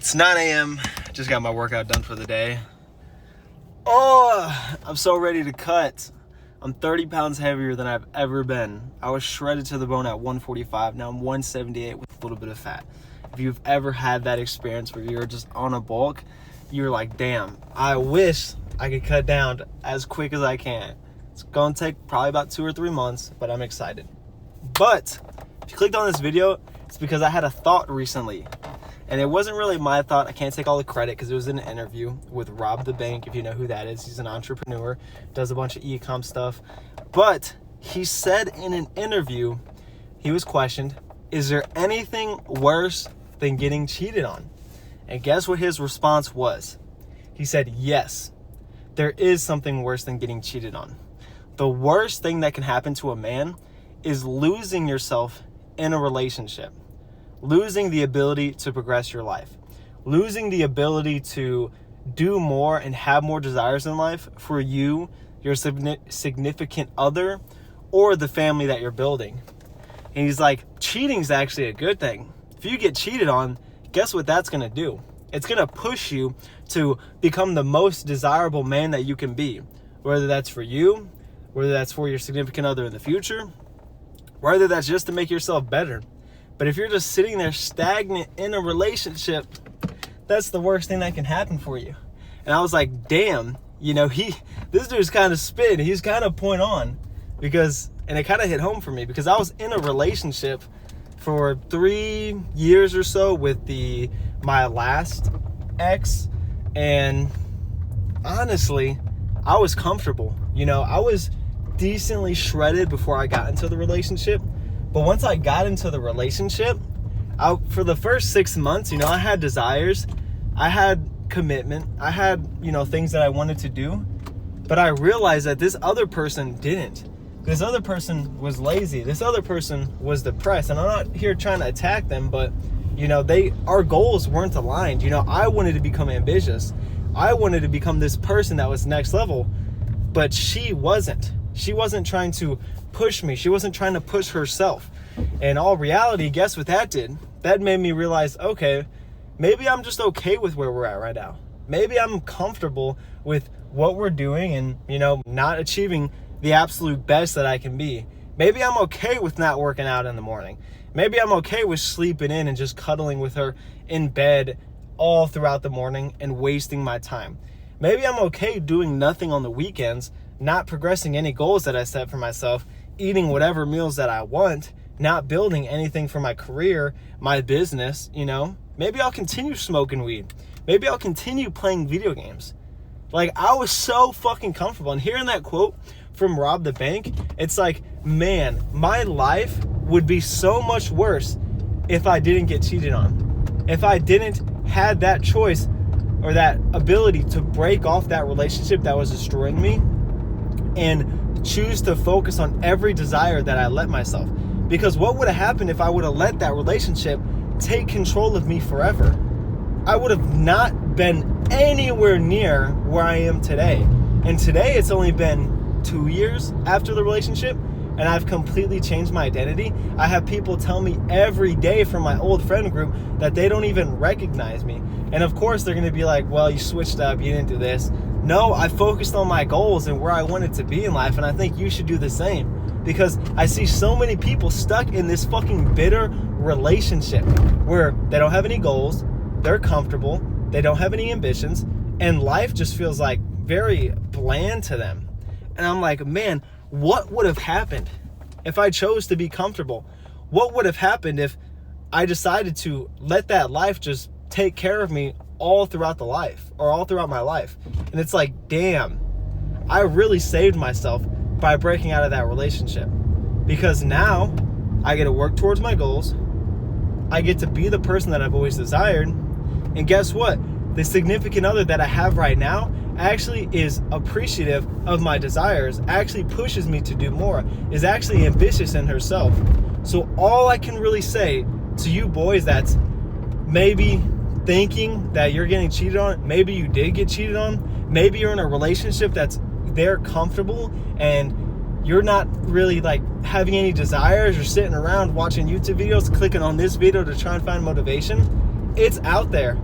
It's 9 a.m. Just got my workout done for the day. Oh, I'm so ready to cut. I'm 30 pounds heavier than I've ever been. I was shredded to the bone at 145. Now I'm 178 with a little bit of fat. If you've ever had that experience where you're just on a bulk, you're like, damn, I wish I could cut down as quick as I can. It's going to take probably about 2 or 3 months, but I'm excited. But if you clicked on this video, it's because I had a thought recently. And it wasn't really my thought. I can't take all the credit because it was in an interview with Rob the Bank, if you know who that is. He's an entrepreneur, does a bunch of e-com stuff. But he said in an interview, he was questioned, is there anything worse than getting cheated on? And guess what his response was? He said, yes, there is something worse than getting cheated on. The worst thing that can happen to a man is losing yourself in a relationship. Losing the ability to progress your life, losing the ability to do more and have more desires in life for you, your significant other, or the family that you're building. And he's like, cheating is actually a good thing. If you get cheated on, guess what that's going to do? It's going to push you to become the most desirable man that you can be, whether that's for you, whether that's for your significant other in the future, whether that's just to make yourself better. But if you're just sitting there stagnant in a relationship, that's the worst thing that can happen for you. And I was like, damn, this dude's kind of spit. He's kind of point on and it kind of hit home for me because I was in a relationship for 3 years or so with my last ex. And honestly, I was comfortable. I was decently shredded before I got into the relationship. But once I got into the relationship, for the first 6 months, I had desires, I had commitment, I had, things that I wanted to do. But I realized that this other person didn't. This other person was lazy. This other person was depressed. And I'm not here trying to attack them, but, our goals weren't aligned. I wanted to become ambitious. I wanted to become this person that was next level, but she wasn't. She wasn't trying to push me. She wasn't trying to push herself. In all reality, guess what that did? That made me realize, okay, maybe I'm just okay with where we're at right now. Maybe I'm comfortable with what we're doing and, not achieving the absolute best that I can be. Maybe I'm okay with not working out in the morning. Maybe I'm okay with sleeping in and just cuddling with her in bed all throughout the morning and wasting my time. Maybe I'm okay doing nothing on the weekends, not progressing any goals that I set for myself, eating whatever meals that I want, not building anything for my career, my business, Maybe I'll continue smoking weed. Maybe I'll continue playing video games. Like, I was so fucking comfortable. And hearing that quote from Rob the Bank, it's like, man, my life would be so much worse if I didn't get cheated on. If I didn't have that choice or that ability to break off that relationship that was destroying me and choose to focus on every desire that I let myself. Because what would have happened if I would have let that relationship take control of me forever? I would have not been anywhere near where I am today. And today it's only been 2 years after the relationship, and I've completely changed my identity. I have people tell me every day from my old friend group that they don't even recognize me. And of course they're going to be like, well, you switched up, you didn't do this. No, I focused on my goals and where I wanted to be in life, and I think you should do the same. Because I see so many people stuck in this fucking bitter relationship where they don't have any goals, they're comfortable, they don't have any ambitions, and life just feels like very bland to them. And I'm like, man, what would have happened if I chose to be comfortable? What would have happened if I decided to let that life just take care of me all throughout my life? And it's like, damn, I really saved myself by breaking out of that relationship, because now I get to work towards my goals. I get to be the person that I've always desired. And guess what? The significant other that I have right now actually is appreciative of my desires, actually pushes me to do more, is actually ambitious in herself. So all I can really say to you boys that's maybe thinking that you're getting cheated on, maybe you did get cheated on, maybe you're in a relationship that's they're comfortable and you're not really like having any desires or sitting around watching YouTube videos, clicking on this video to try and find motivation. It's out there.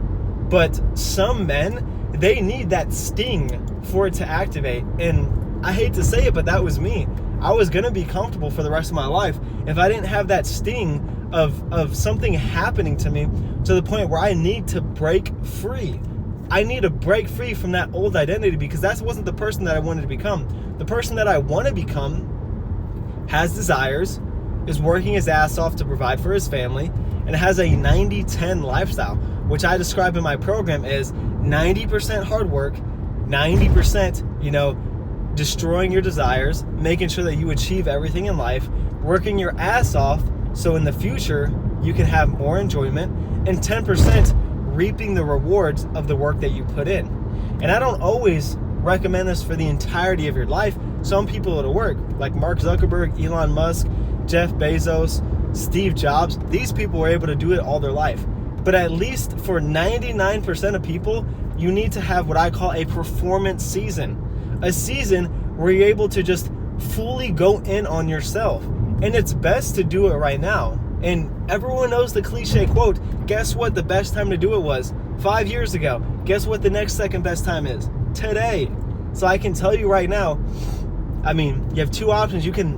But some men, they need that sting for it to activate. And I hate to say it, but that was me. I was going to be comfortable for the rest of my life if I didn't have that sting of something happening to me to the point where I need to break free. I need to break free from that old identity, because that wasn't the person that I wanted to become. The person that I want to become has desires, is working his ass off to provide for his family, and has a 90-10 lifestyle, which I describe in my program as 90% hard work, 90%, destroying your desires, making sure that you achieve everything in life, working your ass off so in the future you can have more enjoyment, and 10% reaping the rewards of the work that you put in. And I don't always recommend this for the entirety of your life. Some people it'll work, like Mark Zuckerberg, Elon Musk, Jeff Bezos, Steve Jobs. These people were able to do it all their life. But at least for 99% of people, you need to have what I call a performance season. A season where you're able to just fully go in on yourself. And it's best to do it right now. And everyone knows the cliche quote, guess what the best time to do it was? 5 years ago. Guess what the next second best time is? Today. So I can tell you right now, I mean, you have two options. You can,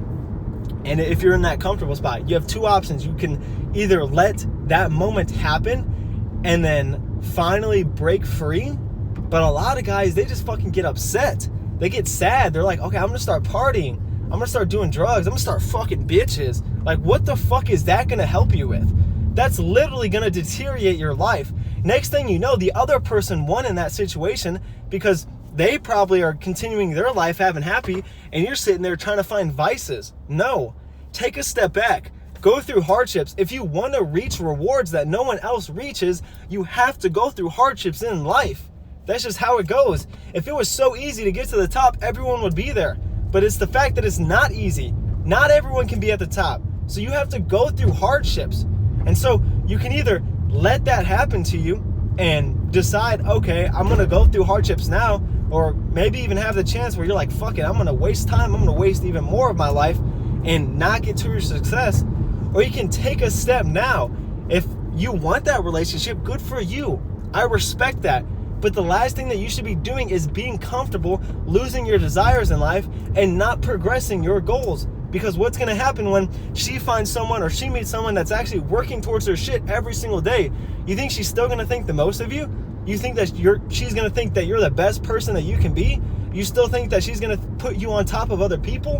and if you're in that comfortable spot, you have two options. You can either let that moment happen and then finally break free. But a lot of guys, they just fucking get upset. They get sad. They're like, okay, I'm gonna start partying. I'm gonna start doing drugs. I'm gonna start fucking bitches. Like, what the fuck is that gonna help you with? That's literally gonna deteriorate your life. Next thing you know, the other person won in that situation because they probably are continuing their life having happy, and you're sitting there trying to find vices. No, take a step back. Go through hardships. If you want to reach rewards that no one else reaches, you have to go through hardships in life. That's just how it goes. If it was so easy to get to the top, everyone would be there. But it's the fact that it's not easy. Not everyone can be at the top. So you have to go through hardships. And so you can either let that happen to you and decide, okay, I'm going to go through hardships now, or maybe even have the chance where you're like, fuck it, I'm going to waste time. I'm going to waste even more of my life and not get to your success. Or you can take a step now. If you want that relationship, good for you. I respect that. But the last thing that you should be doing is being comfortable losing your desires in life and not progressing your goals. Because what's going to happen when she finds someone or she meets someone that's actually working towards her shit every single day? You think she's still going to think the most of you? You think that she's going to think that you're the best person that you can be? You still think that she's going to put you on top of other people?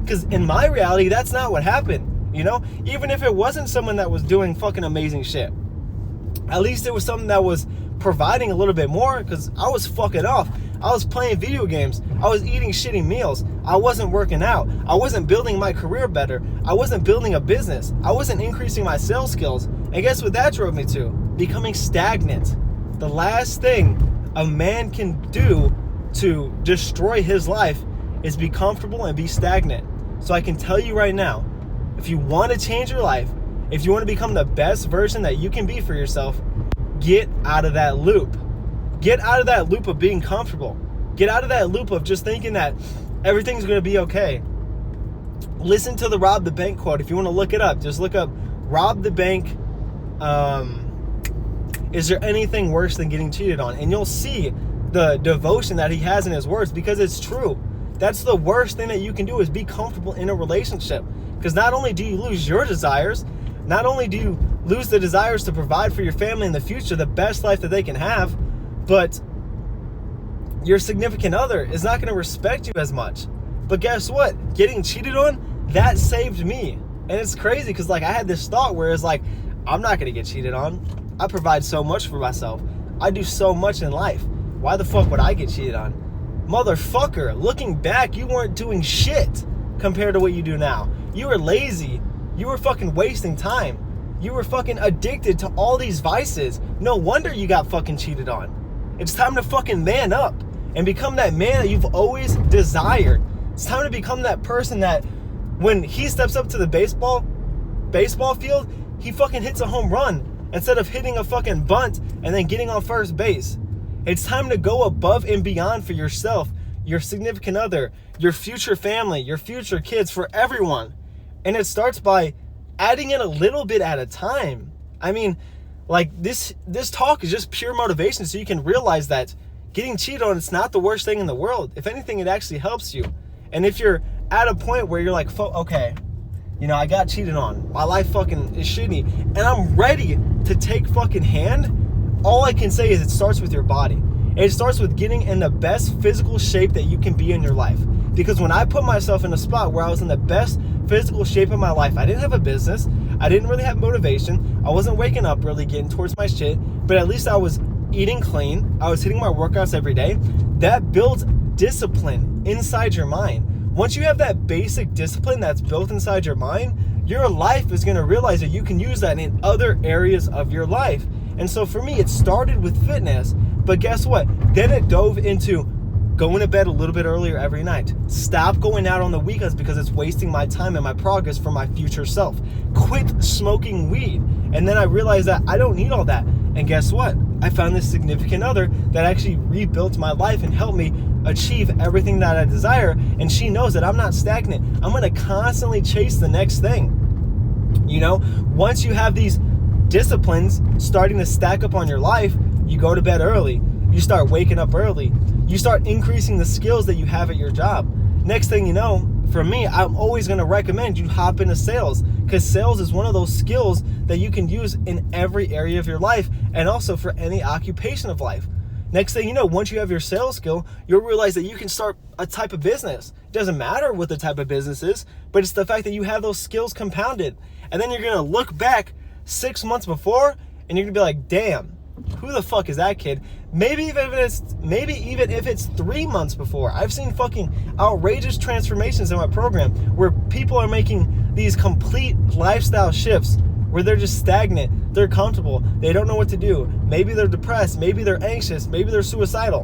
Because in my reality, that's not what happened. Even if it wasn't someone that was doing fucking amazing shit, at least it was something that was providing a little bit more, because I was fucking off. I was playing video games. I was eating shitty meals. I wasn't working out. I wasn't building my career better. I wasn't building a business. I wasn't increasing my sales skills. And guess what that drove me to? Becoming stagnant. The last thing a man can do to destroy his life is be comfortable and be stagnant. So I can tell you right now, if you want to change your life, if you want to become the best version that you can be for yourself, get out of that loop. Get out of that loop of being comfortable. Get out of that loop of just thinking that everything's going to be okay. Listen to the Rob the Bank quote. If you want to look it up, just look up Rob the Bank. Is there anything worse than getting cheated on? And you'll see the devotion that he has in his words, because it's true. That's the worst thing that you can do, is be comfortable in a relationship. Because not only do you lose your desires, not only do you lose the desires to provide for your family in the future, the best life that they can have, but your significant other is not going to respect you as much. But guess what? Getting cheated on, that saved me. And it's crazy because I had this thought where it's like, I'm not going to get cheated on. I provide so much for myself. I do so much in life. Why the fuck would I get cheated on? Motherfucker, looking back, you weren't doing shit compared to what you do now. You were lazy. You were fucking wasting time. You were fucking addicted to all these vices. No wonder you got fucking cheated on. It's time to fucking man up and become that man that you've always desired. It's time to become that person that when he steps up to the baseball field, he fucking hits a home run instead of hitting a fucking bunt and then getting on first base. It's time to go above and beyond for yourself, your significant other, your future family, your future kids, for everyone. And it starts by adding in a little bit at a time. I mean, Like this talk is just pure motivation so you can realize that getting cheated on, it's not the worst thing in the world. If anything, it actually helps you. And if you're at a point where you're like, okay, you know, I got cheated on, my life fucking is shitty, and I'm ready to take fucking hand, all I can say is it starts with your body. It starts with getting in the best physical shape that you can be in your life. Because when I put myself in a spot where I was in the best physical shape of my life, I didn't have a business, I didn't really have motivation, I wasn't waking up really getting towards my shit, but at least I was eating clean, I was hitting my workouts every day. That builds discipline inside your mind. Once you have that basic discipline that's built inside your mind, your life is going to realize that you can use that in other areas of your life. And so for me, it started with fitness, but guess what? Then it dove into going to bed a little bit earlier every night. Stop going out on the weekends because it's wasting my time and my progress for my future self. Quit smoking weed. And then I realized that I don't need all that. And guess what? I found this significant other that actually rebuilt my life and helped me achieve everything that I desire. And she knows that I'm not stagnant. I'm going to constantly chase the next thing. You know, once you have these disciplines starting to stack up on your life, you go to bed early, you start waking up early, you start increasing the skills that you have at your job. Next thing you know, for me, I'm always going to recommend you hop into sales, because sales is one of those skills that you can use in every area of your life and also for any occupation of life. Next thing you know, once you have your sales skill, you'll realize that you can start a type of business. It doesn't matter what the type of business is, but it's the fact that you have those skills compounded. And then you're going to look back 6 months before and you're going to be like, damn, who the fuck is that kid? Maybe even if it's 3 months before. I've seen fucking outrageous transformations in my program where people are making these complete lifestyle shifts where they're just stagnant, they're comfortable, they don't know what to do. Maybe they're depressed, maybe they're anxious, maybe they're suicidal.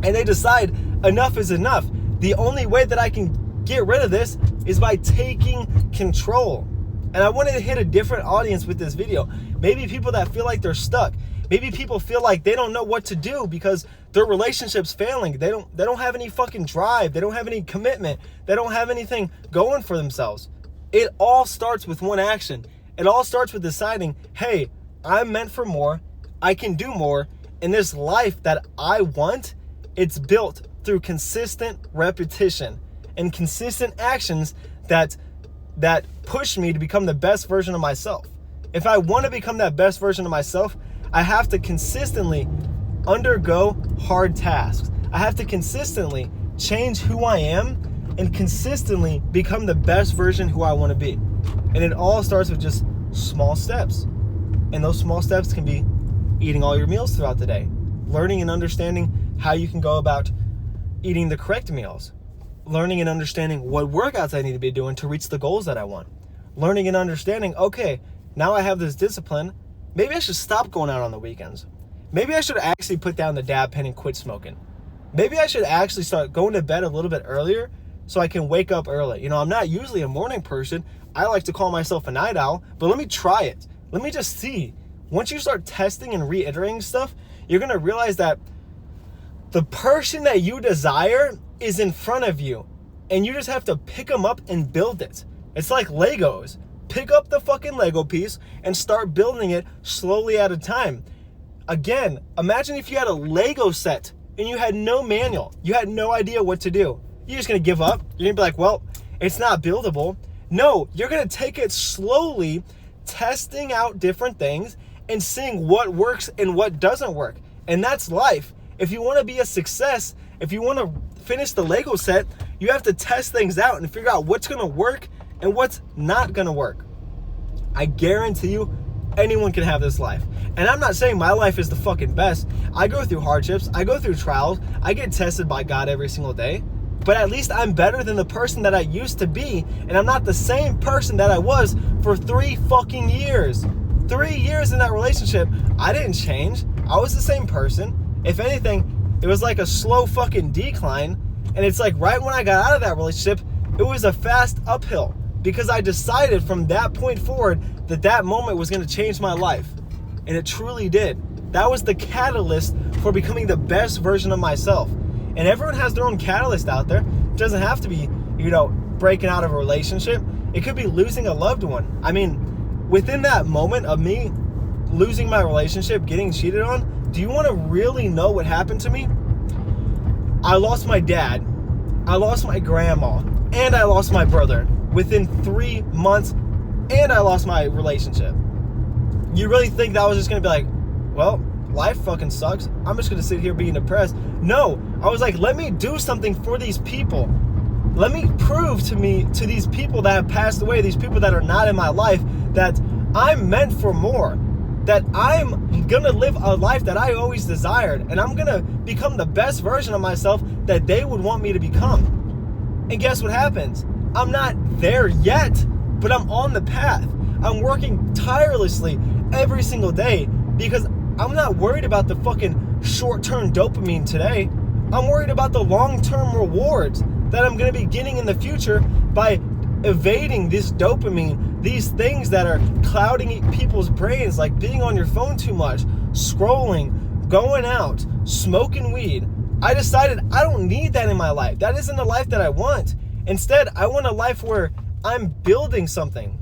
And they decide enough is enough. The only way that I can get rid of this is by taking control. And I wanted to hit a different audience with this video. Maybe people that feel like they're stuck. Maybe people feel like they don't know what to do because their relationship's failing. They don't have any fucking drive. They don't have any commitment. They don't have anything going for themselves. It all starts with one action. It all starts with deciding, hey, I'm meant for more. I can do more. And this life that I want, it's built through consistent repetition and consistent actions that push me to become the best version of myself. If I want to become that best version of myself, I have to consistently undergo hard tasks. I have to consistently change who I am and consistently become the best version who I want to be. And it all starts with just small steps. And those small steps can be eating all your meals throughout the day, learning and understanding how you can go about eating the correct meals, learning and understanding what workouts I need to be doing to reach the goals that I want, learning and understanding, okay, now I have this discipline, maybe I should stop going out on the weekends. Maybe I should actually put down the dab pen and quit smoking. Maybe I should actually start going to bed a little bit earlier so I can wake up early. You know, I'm not usually a morning person. I like to call myself a night owl, but let me try it. Let me just see. Once you start testing and reiterating stuff, you're going to realize that the person that you desire is in front of you, and you just have to pick them up and build it. It's like Legos. Pick up the fucking Lego piece and start building it slowly at a time. Again, imagine if you had a Lego set and you had no manual. You had no idea what to do. You're just going to give up. You're going to be like, well, it's not buildable. No, you're going to take it slowly, testing out different things and seeing what works and what doesn't work. And that's life. If you want to be a success, if you want to finish the Lego set, you have to test things out and figure out what's going to work and what's not going to work. I guarantee you, anyone can have this life. And I'm not saying my life is the fucking best. I go through hardships. I go through trials. I get tested by God every single day. But at least I'm better than the person that I used to be. And I'm not the same person that I was for 3 fucking years. 3 years in that relationship, I didn't change. I was the same person. If anything, it was like a slow fucking decline. And it's like right when I got out of that relationship, it was a fast uphill. Because I decided from that point forward that moment was going to change my life. And it truly did. That was the catalyst for becoming the best version of myself. And everyone has their own catalyst out there. It doesn't have to be, breaking out of a relationship. It could be losing a loved one. I mean, within that moment of me losing my relationship, getting cheated on, do you want to really know what happened to me? I lost my dad, I lost my grandma, and I lost my brother within 3 months, and I lost my relationship. You really think that was just going to be like, well, life fucking sucks, I'm just going to sit here being depressed? No, I was like, let me do something for these people. Let me prove to these people that have passed away, these people that are not in my life, that I'm meant for more, that I'm gonna live a life that I always desired, and I'm gonna become the best version of myself that they would want me to become. And guess what happens? I'm not there yet, but I'm on the path. I'm working tirelessly every single day because I'm not worried about the fucking short-term dopamine today. I'm worried about the long-term rewards that I'm going to be getting in the future by evading this dopamine, these things that are clouding people's brains, like being on your phone too much, scrolling, going out, smoking weed. I decided I don't need that in my life. That isn't the life that I want. Instead, I want a life where I'm building something.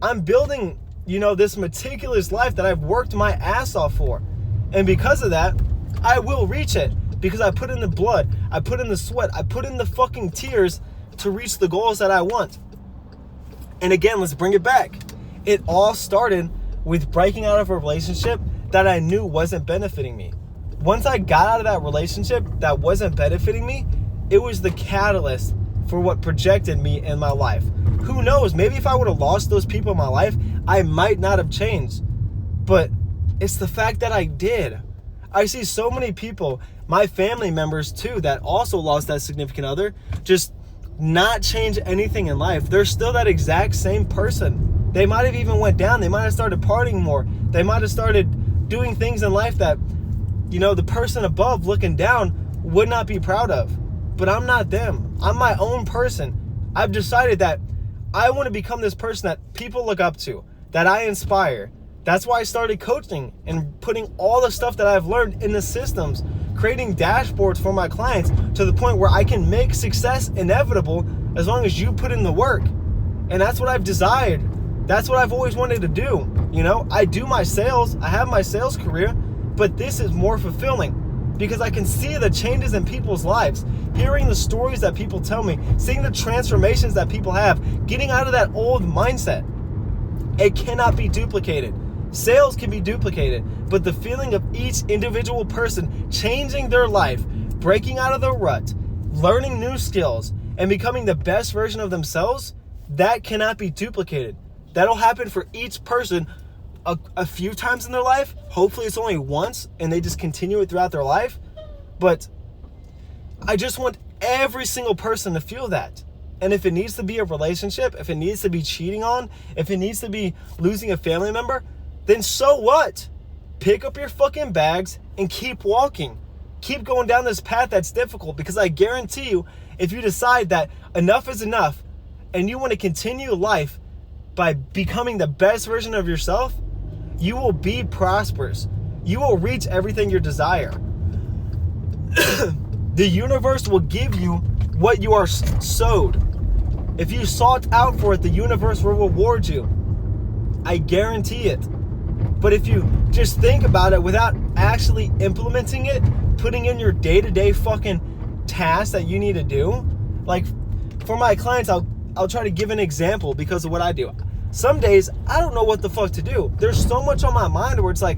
I'm building, this meticulous life that I've worked my ass off for. And because of that, I will reach it. Because I put in the blood, I put in the sweat, I put in the fucking tears to reach the goals that I want. And again, let's bring it back. It all started with breaking out of a relationship that I knew wasn't benefiting me. Once I got out of that relationship that wasn't benefiting me, it was the catalyst for what projected me in my life. Who knows, maybe if I would have lost those people in my life, I might not have changed. But it's the fact that I did. I see so many people, my family members too, that also lost that significant other, just not change anything in life. They're still that exact same person. They might have even went down. They might have started partying more. They might have started doing things in life that, the person above looking down would not be proud of. But I'm not them. I'm my own person. I've decided that I want to become this person that people look up to, that I inspire. That's why I started coaching and putting all the stuff that I've learned in the systems, creating dashboards for my clients to the point where I can make success inevitable as long as you put in the work. And that's what I've desired. That's what I've always wanted to do. I do my sales. I have my sales career, but this is more fulfilling because I can see the changes in people's lives, hearing the stories that people tell me, seeing the transformations that people have, getting out of that old mindset. It cannot be duplicated. Sales can be duplicated, but the feeling of each individual person changing their life, breaking out of the rut, learning new skills, and becoming the best version of themselves, that cannot be duplicated. That'll happen for each person a few times in their life. Hopefully it's only once and they just continue it throughout their life. But I just want every single person to feel that. And if it needs to be a relationship, if it needs to be cheating on, if it needs to be losing a family member, then so what? Pick up your fucking bags and keep walking. Keep going down this path that's difficult, because I guarantee you, if you decide that enough is enough and you want to continue life by becoming the best version of yourself, you will be prosperous. You will reach everything you desire. The universe will give you what you are sowed. If you sought out for it, the universe will reward you. I guarantee it. But if you just think about it without actually implementing it, putting in your day-to-day fucking tasks that you need to do, like for my clients, I'll try to give an example because of what I do. Some days, I don't know what the fuck to do. There's so much on my mind where it's like,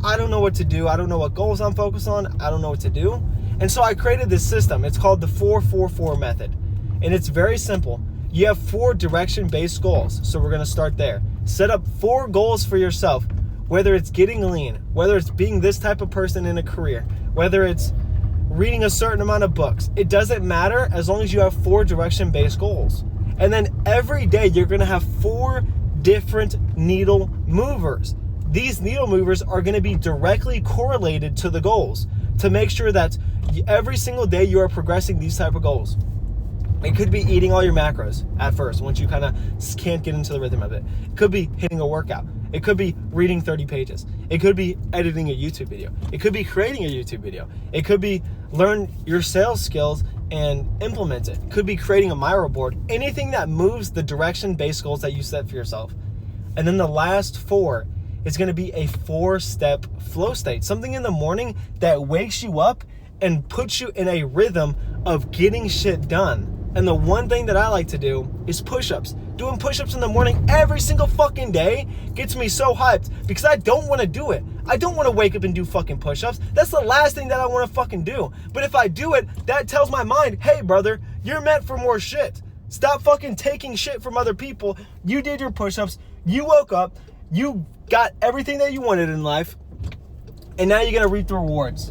I don't know what to do. I don't know what goals I'm focused on. I don't know what to do. And so I created this system. It's called the 4-4-4 method. And it's very simple. You have 4 direction-based goals. So we're going to start there. Set up 4 goals for yourself. Whether it's getting lean, whether it's being this type of person in a career, whether it's reading a certain amount of books, it doesn't matter as long as you have 4 direction-based goals. And then every day you're going to have 4 different needle movers. These needle movers are going to be directly correlated to the goals to make sure that every single day you are progressing these type of goals. It could be eating all your macros at first, once you kind of can't get into the rhythm of it. It could be hitting a workout. It could be reading 30 pages. It could be editing a YouTube video. It could be creating a YouTube video. It could be learn your sales skills and implement it. It could be creating a Miro board. Anything that moves the direction-based goals that you set for yourself. And then the last 4 is going to be a 4-step flow state. Something in the morning that wakes you up and puts you in a rhythm of getting shit done. And the one thing that I like to do is push-ups. Doing push-ups in the morning every single fucking day gets me so hyped because I don't want to do it. I don't want to wake up and do fucking push-ups. That's the last thing that I want to fucking do. But if I do it, that tells my mind, hey, brother, you're meant for more shit. Stop fucking taking shit from other people. You did your push-ups. You woke up. You got everything that you wanted in life. And now you're going to reap the rewards.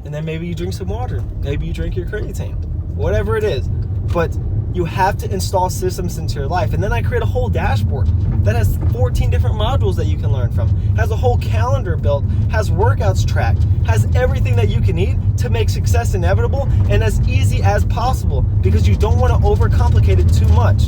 And then maybe you drink some water. Maybe you drink your creatine. Whatever it is. But you have to install systems into your life. And then I create a whole dashboard that has 14 different modules that you can learn from. Has a whole calendar built. Has workouts tracked. Has everything that you can need to make success inevitable and as easy as possible. Because you don't want to overcomplicate it too much.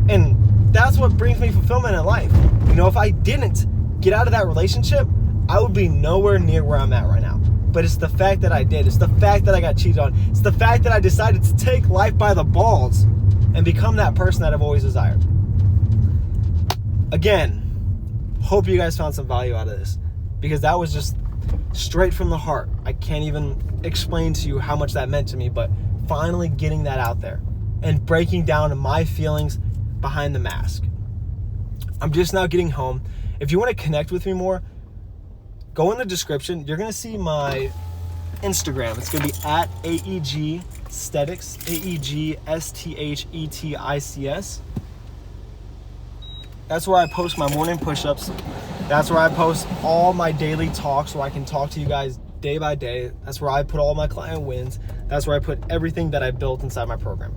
And that's what brings me fulfillment in life. You know, if I didn't get out of that relationship, I would be nowhere near where I'm at right now. But it's the fact that I did. It's the fact that I got cheated on. It's the fact that I decided to take life by the balls and become that person that I've always desired. Again, hope you guys found some value out of this because that was just straight from the heart. I can't even explain to you how much that meant to me, but finally getting that out there and breaking down my feelings behind the mask. I'm just now getting home. If you want to connect with me more, go in the description. You're going to see my Instagram. It's going to be at AEGsthetics, AEGsthetics. That's where I post my morning push-ups. That's where I post all my daily talks so I can talk to you guys day by day. That's where I put all my client wins. That's where I put everything that I built inside my program.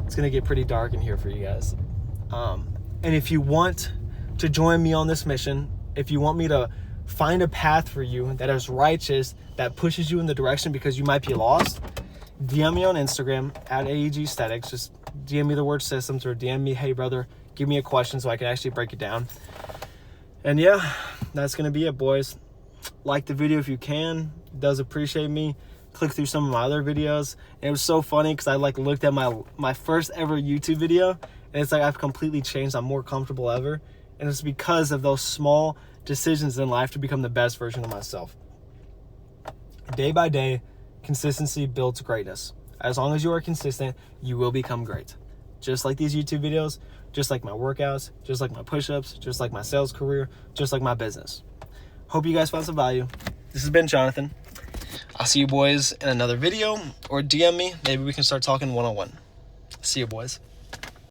It's going to get pretty dark in here for you guys. And if you want to join me on this mission, if you want me to find a path for you that is righteous, that pushes you in the direction because you might be lost, DM me on Instagram at AEGsthetics. Just DM me the word systems or DM me, hey brother, give me a question so I can actually break it down. And yeah, that's going to be it, boys. Like the video if you can. It does appreciate me. Click through some of my other videos. And it was so funny because I looked at my first ever YouTube video and it's like I've completely changed. I'm more comfortable ever. And it's because of those small decisions in life to become the best version of myself. Day by day, consistency builds greatness. As long as you are consistent, you will become great. Just like these YouTube videos, just like my workouts, just like my push-ups, just like my sales career, just like my business. Hope you guys found some value. This has been Jonathan. I'll see you boys in another video or DM me. Maybe we can start talking one-on-one. See you boys.